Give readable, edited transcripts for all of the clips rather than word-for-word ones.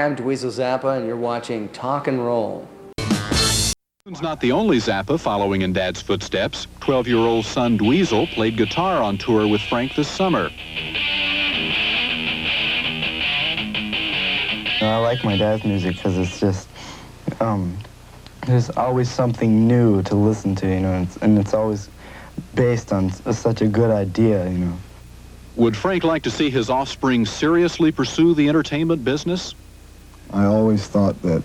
I'm Dweezil Zappa, and you're watching Talk and Roll. He's not the only Zappa following in Dad's footsteps. 12-year-old son Dweezil played guitar on tour with Frank this summer. I like my dad's music because it's just, there's always something new to listen to, you know, and it's always based on such a good idea, you know. Would Frank like to see his offspring seriously pursue the entertainment business? I always thought that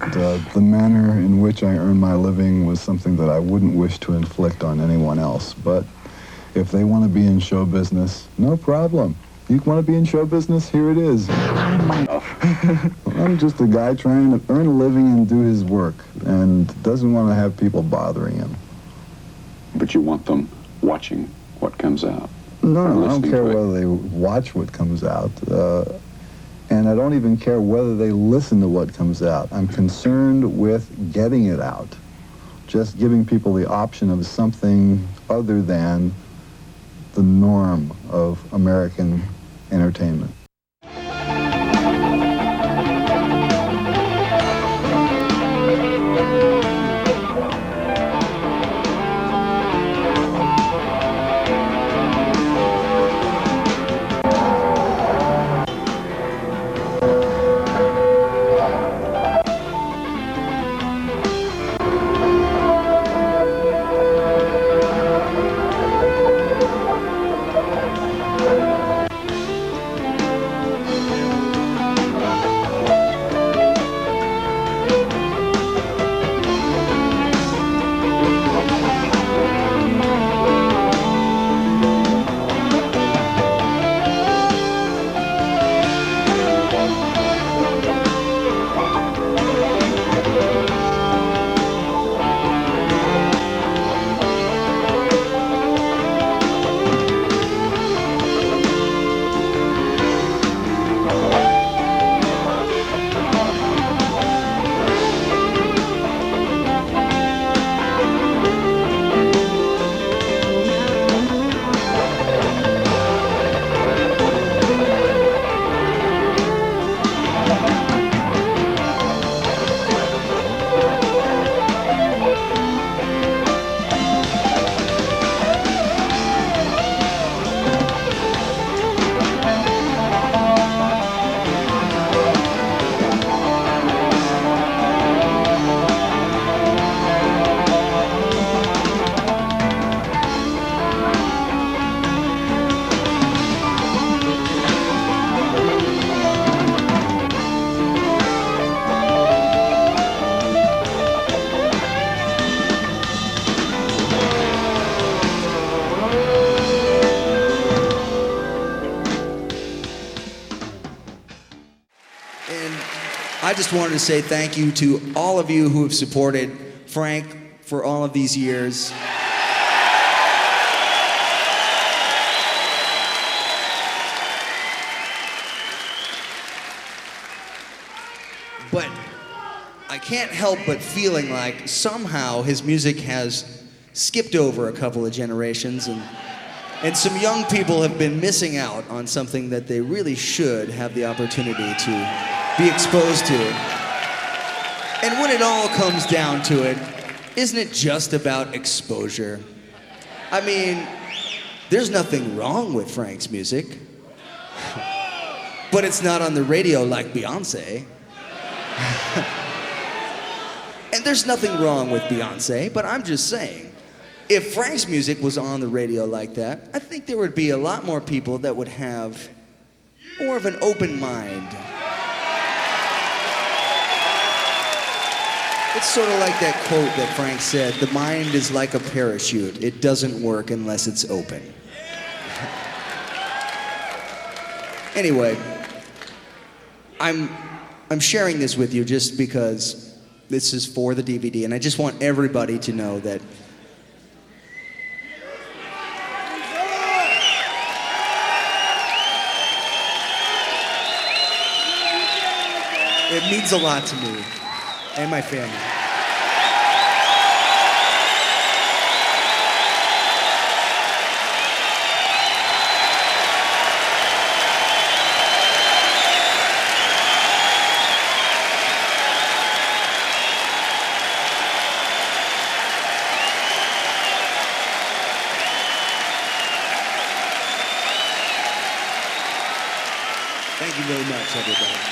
the manner in which I earn my living was something that I wouldn't wish to inflict on anyone else. But if they want to be in show business, no problem. You want to be in show business? Here it is. I'm just a guy trying to earn a living and do his work, and doesn't want to have people bothering him. But you want them watching what comes out? No, I don't care whether they watch what comes out. And I don't even care whether they listen to what comes out. I'm concerned with getting it out. Just giving people the option of something other than the norm of American entertainment. I just wanted to say thank you to all of you who have supported Frank for all of these years. But I can't help but feeling like somehow his music has skipped over a couple of generations, and some young people have been missing out on something that they really should have the opportunity to be exposed to. And when it all comes down to it, isn't it just about exposure? I mean, there's nothing wrong with Frank's music, but it's not on the radio like Beyonce. And there's nothing wrong with Beyonce, but I'm just saying, if Frank's music was on the radio like that, I think there would be a lot more people that would have more of an open mind. It's sort of like that quote that Frank said, the mind is like a parachute. It doesn't work unless it's open. Anyway, I'm sharing this with you just because this is for the DVD, and I just want everybody to know that it means a lot to me and my family. Thank you very much, everybody.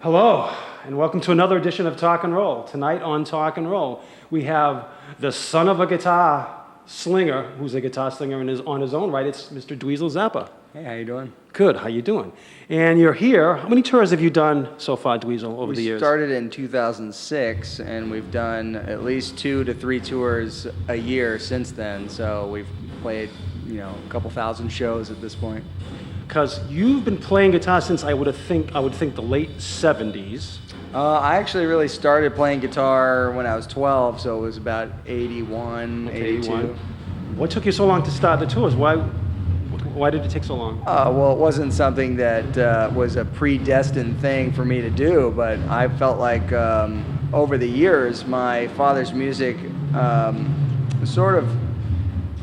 Hello, and welcome to another edition of Talk and Roll. Tonight on Talk and Roll, we have the son of a guitar slinger, who's a guitar slinger and is on his own right. It's Mr. Dweezil Zappa. Hey, how you doing? Good, how you doing? And you're here. How many tours have you done so far, Dweezil, over the We years? started in 2006, and we've done at least 2 to 3 tours a year since then. So we've played, a couple thousand shows at this point. Because you've been playing guitar since I would think the late 70s. I actually really started playing guitar when I was 12, so it was about 81, 82. What took you so long to start the tours? Why did it take so long? Well, it wasn't something that was a predestined thing for me to do, but I felt like over the years, my father's music sort of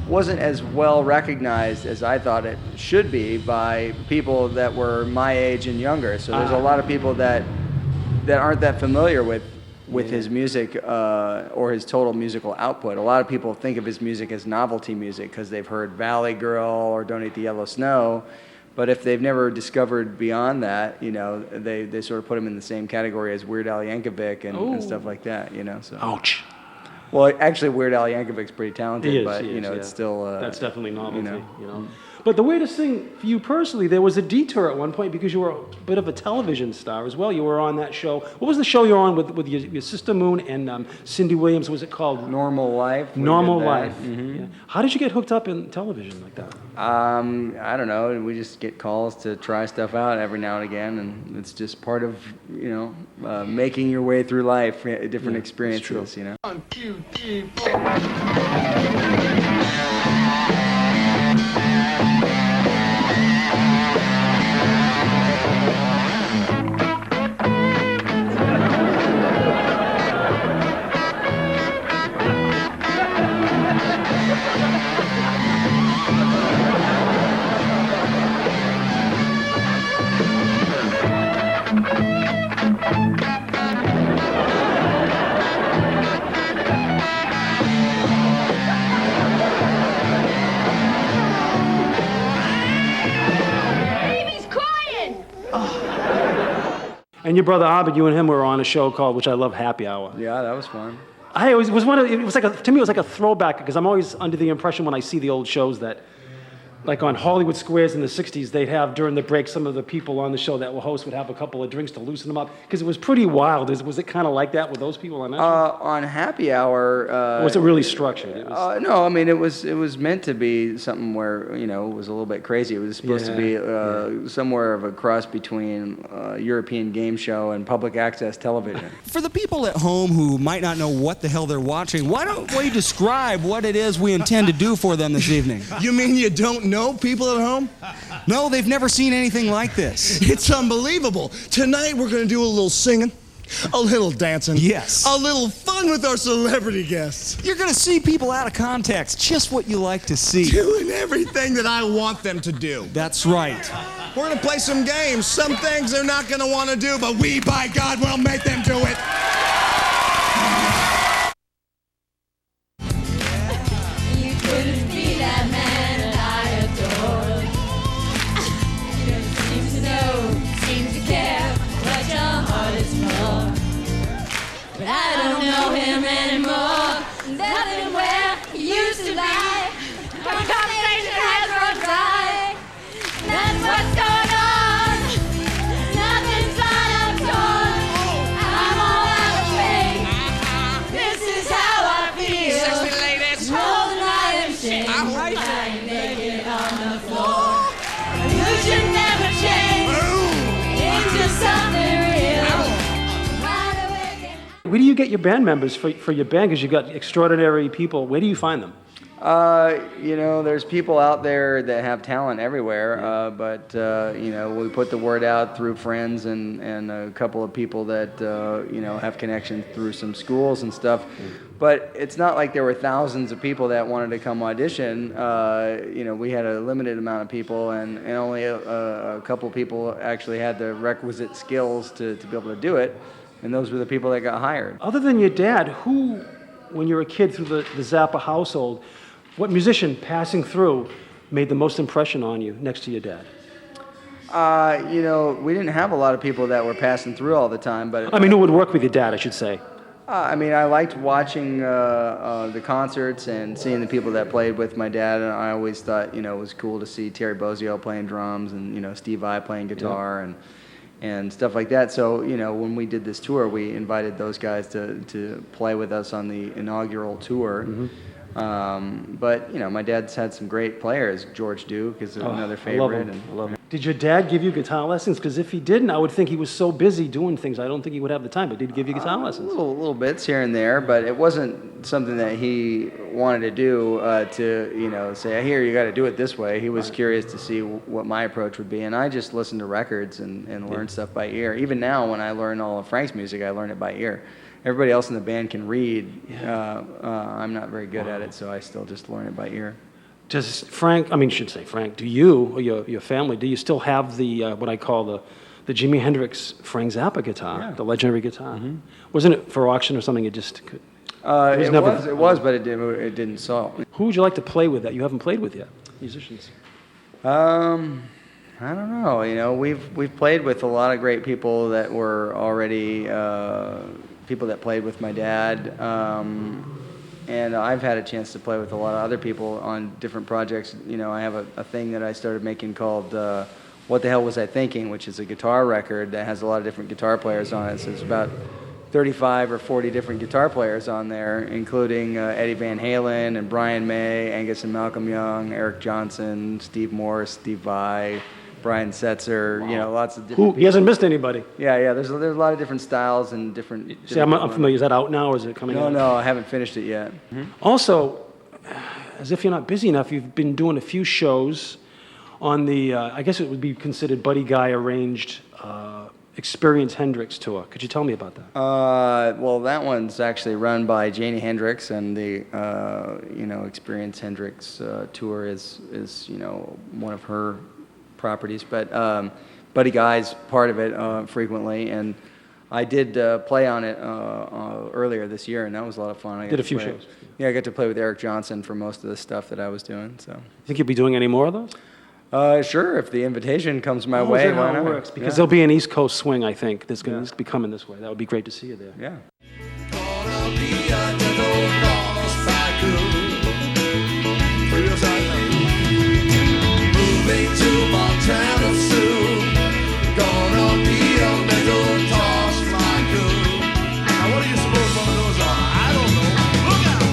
wasn't as well recognized as I thought it should be by people that were my age and younger. So there's a lot of people that aren't that familiar with with his music or his total musical output. A lot of people think of his music as novelty music because they've heard Valley Girl or Don't Eat the Yellow Snow. But if they've never discovered beyond that, you know, they sort of put him in the same category as Weird Al Yankovic and stuff like that, you know. So. Ouch. Well, actually, Weird Al Yankovic's pretty talented, He is, but he you know, is, it's yeah. still That's definitely novelty, you know. But the weirdest thing for you personally, there was a detour at one point because you were a bit of a television star as well. You were on that show. What was the show you were on with your sister Moon and Cindy Williams? What was it called? Normal Life. we Normal did that. Life. Yeah. How did you get hooked up in television like that? I don't know. We just get calls to try stuff out every now and again, and it's just part of, you know, making your way through life, different experiences, you know. Baby's crying! And your brother Abed, you and him were on a show called, which I love, Happy Hour. Yeah, that was fun. I always was one of, it was like to me it was like a throwback because I'm always under the impression when I see the old shows that, like on Hollywood Squares in the 60s, they'd have during the break some of the people on the show that were hosts would have a couple of drinks to loosen them up because it was pretty wild. Was it kind of like that with those people on that show? On Happy Hour. Or was it really structured? It was, No, I mean it was meant to be something where, you know, it was a little bit crazy. It was supposed to be somewhere of a cross between European game show and public access television. For the people at home who might not know what the hell they're watching, why don't we describe what it is we intend to do for them this evening? You mean you don't know people at home? No, they've never seen anything like this. It's unbelievable. Tonight we're going to do a little singing, a little dancing. Yes. A little fun with our celebrity guests. You're going to see people out of context, just what you like to see. Doing everything that I want them to do. That's right. We're going to play some games. Some things they're not going to want to do, but we, by God, will make them do it. You couldn't be that man that I adore. You don't seem to know, seem to care what your heart is for. But I don't know him anymore. Nothing where he used to lie. Our conversation has run dry. That's what's going on. Nothing's fine, I'm torn. I'm all out of faith. This is how I feel. Sexy ladies. Rolling right in shame. Lying naked on the floor. You should never change into something real. Wide awake and where do you get your band members for your band? Because you've got extraordinary people. Where do you find them? You know, there's people out there that have talent everywhere, but you know, we put the word out through friends and a couple of people that you know, have connections through some schools and stuff. But it's not like there were thousands of people that wanted to come audition. You know, we had a limited amount of people, and only a couple of people actually had the requisite skills to be able to do it, and those were the people that got hired. Other than your dad, who, when you were a kid through the Zappa household, what musician passing through made the most impression on you next to your dad? You know, we didn't have a lot of people that were passing through all the time, but I mean, who would work with your dad, I should say. I mean, I liked watching the concerts and seeing the people that played with my dad, and I always thought, you know, it was cool to see Terry Bozzio playing drums and, you know, Steve Vai playing guitar and stuff like that. So, you know, when we did this tour, we invited those guys to play with us on the inaugural tour. But, you know, my dad's had some great players. George Duke is another favorite. I love him. Did your dad give you guitar lessons? Because if he didn't, I would think he was so busy doing things, I don't think he would have the time. But did he give you guitar lessons? Little bits here and there, but it wasn't something that he wanted to do to, you know, say, here, you got to do it this way. He was curious to see what my approach would be, and I just listened to records and learned stuff by ear. Even now, when I learn all of Frank's music, I learn it by ear. Everybody else in the band can read. I'm not very good at it, so I still just learn it by ear. Does Frank, I mean, should say Frank, do you or your family, do you still have the, what I call the the Jimi Hendrix Frank Zappa guitar, Yeah. the legendary guitar. Wasn't it for auction or something? It just could. It was, but it didn't sell. Who would you like to play with that you haven't played with yet? Musicians. I don't know. You know, we've played with a lot of great people that were already people that played with my dad, and I've had a chance to play with a lot of other people on different projects. You know, I have a thing that I started making called "What the Hell Was I Thinking," which is a guitar record that has a lot of different guitar players on it. So it's about 35 or 40 different guitar players on there, including Eddie Van Halen and Brian May, Angus and Malcolm Young, Eric Johnson, Steve Morse, Steve Vai, Brian Setzer, you know, lots of different He hasn't missed anybody. Yeah, there's a lot of different styles and different... See, I'm familiar. Is that out now, or is it coming out? No, I haven't finished it yet. Also, as if you're not busy enough, you've been doing a few shows on the, I guess it would be considered Buddy Guy arranged Experience Hendrix tour. Could you tell me about that? Well, that one's actually run by Janie Hendrix, and the Experience Hendrix tour is one of her properties. But Buddy Guy's part of it frequently, and I did play on it earlier this year, and that was a lot of fun. I Did a few shows. Yeah, I got to play with Eric Johnson for most of the stuff that I was doing. So. Think you'll be doing any more of those? Sure, if the invitation comes my Is way, that why how it not? works? Because Yeah. there'll be an East Coast swing, I think, that's going to be coming this way. That would be great to see you there. Yeah. Gonna be a little motorcycle. Moving to Montana soon. Gonna be a little toss Michael. Now what do you suppose one of those are? I don't know. Look out!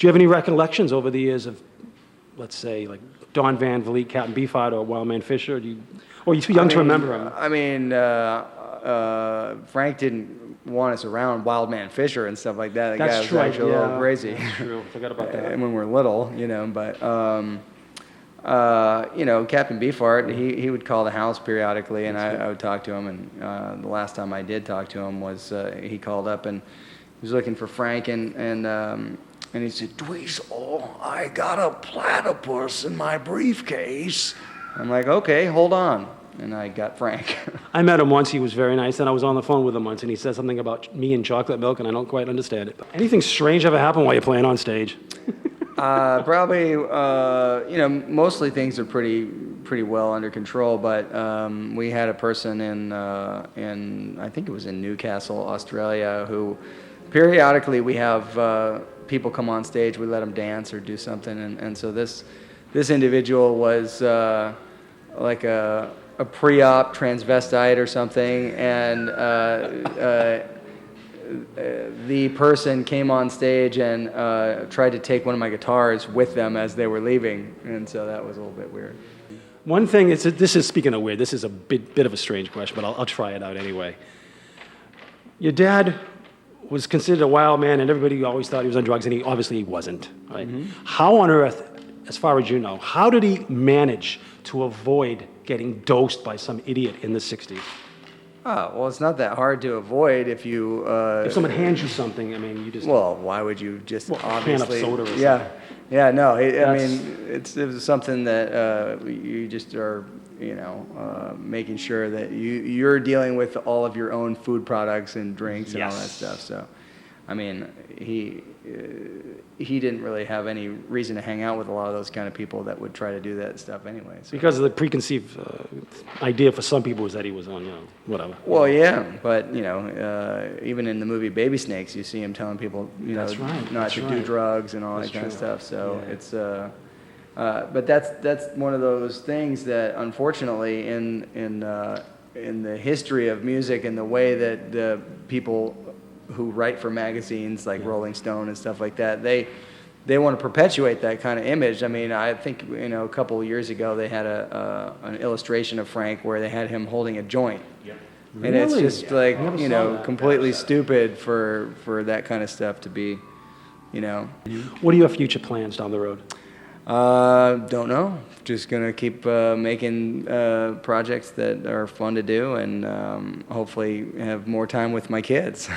you have any recollections over the years of, let's say, like Don Van Vliet, Captain Beefheart, or Wildman Fisher? Or are you too young to remember him? I mean, Frank didn't want us around Wildman Fisher and stuff like that. The That's guy was true. actually a little Yeah, crazy. That's true. Forgot about that. And when we're little, you know, but you know, Captain Beefheart, he would call the house periodically, and I would talk to him. And the last time I did talk to him was he called up and he was looking for Frank, and he said, "Dweezil, I got a platypus in my briefcase." I'm like, "Okay, hold on," and I got Frank. I met him once. He was very nice, and I was on the phone with him once, and he said something about me and chocolate milk, and I don't quite understand it. Anything strange ever happen while you're playing on stage? Probably, you know, mostly things are pretty well under control. But we had a person in I think it was in Newcastle, Australia, who periodically we have people come on stage. We let them dance or do something, and so this individual was like a pre-op transvestite or something, and the person came on stage and tried to take one of my guitars with them as they were leaving, and so that was a little bit weird. One thing, this is, speaking of weird, this is a bit of a strange question, but I'll try it out anyway. Your dad was considered a wild man, and everybody always thought he was on drugs, and obviously he wasn't, right? How on earth, as far as you know, how did he manage to avoid getting dosed by some idiot in the 60s? Oh, well, it's not that hard to avoid if you... If someone hands you something, I mean, you just... Well, why would you just Well, a can of obviously... soda or yeah, something. yeah, no, I That's- mean, it was something that you just are, you know, making sure that you're dealing with all of your own food products and drinks and all that Yes. stuff. So, I mean, he didn't really have any reason to hang out with a lot of those kind of people that would try to do that stuff anyway. So. Because of the preconceived idea for some people was that he was on, you know, whatever. Well, yeah, but you know, even in the movie Baby Snakes, you see him telling people, you know, That's right, not that's to do right. drugs and all That's that kind of true. stuff. So Yeah. it's, but that's one of those things that unfortunately in the history of music and the way that the people who write for magazines like Rolling Stone and stuff like that, they want to perpetuate that kind of image. I mean, I think, you know, a couple of years ago they had an illustration of Frank where they had him holding a joint. And it's Really? just like, I never you saw know, that. completely stupid for that kind of stuff to be, you know. What are your future plans down the road? Don't know. Just gonna keep making projects that are fun to do, and hopefully have more time with my kids.